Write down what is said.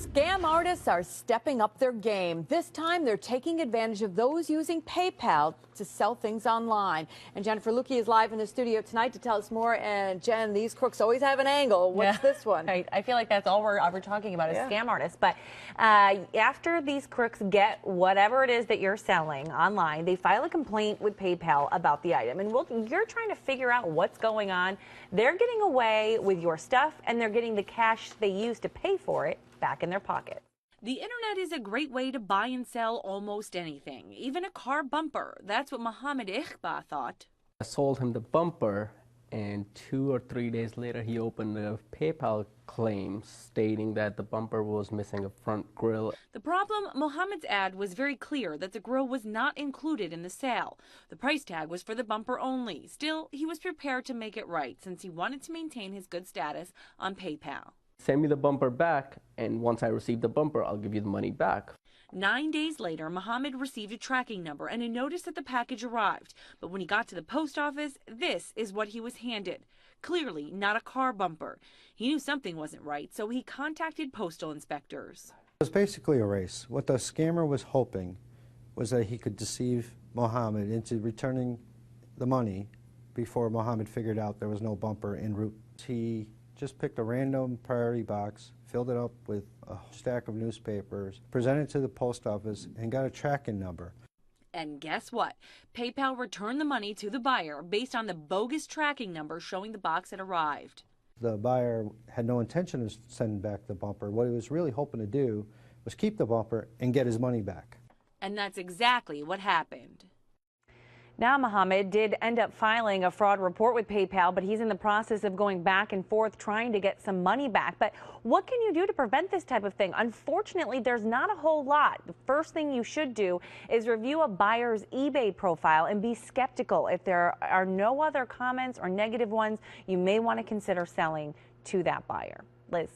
Scam artists are stepping up their game. This time, they're taking advantage of those using PayPal to sell things online. And Jennifer Lukey is live in the studio tonight to tell us more. And Jen, these crooks always have an angle. What's this one? Right. I feel like that's all we're talking about is scam artists. But after these crooks get whatever it is that you're selling online, they file a complaint with PayPal about the item. And you're trying to figure out what's going on. They're getting away with your stuff, and they're getting the cash they used to pay for it back in their pocket. The internet is a great way to buy and sell almost anything, even a car bumper. That's what Mohammed Iqbal thought. I sold him the bumper, and 2 or 3 days later he opened a PayPal claim stating that the bumper was missing a front grille. The problem, Mohammed's ad was very clear that the grille was not included in the sale. The price tag was for the bumper only. Still, he was prepared to make it right since he wanted to maintain his good status on PayPal. Send me the bumper back, and once I receive the bumper, I'll give you the money back. 9 days later, Mohammed received a tracking number and a notice that the package arrived. But when he got to the post office, this is what he was handed. Clearly not a car bumper. He knew something wasn't right, so he contacted postal inspectors. It was basically a race. What the scammer was hoping was that he could deceive Mohammed into returning the money before Mohammed figured out there was no bumper en route. He just picked a random priority box, filled it up with a stack of newspapers, presented it to the post office, and got a tracking number. And guess what? PayPal returned the money to the buyer based on the bogus tracking number showing the box had arrived. The buyer had no intention of sending back the bumper. What he was really hoping to do was keep the bumper and get his money back. And that's exactly what happened. Now, Mohammed did end up filing a fraud report with PayPal, but he's in the process of going back and forth trying to get some money back. But what can you do to prevent this type of thing? Unfortunately, there's not a whole lot. The first thing you should do is review a buyer's eBay profile and be skeptical. If there are no other comments or negative ones, you may want to consider selling to that buyer. Liz.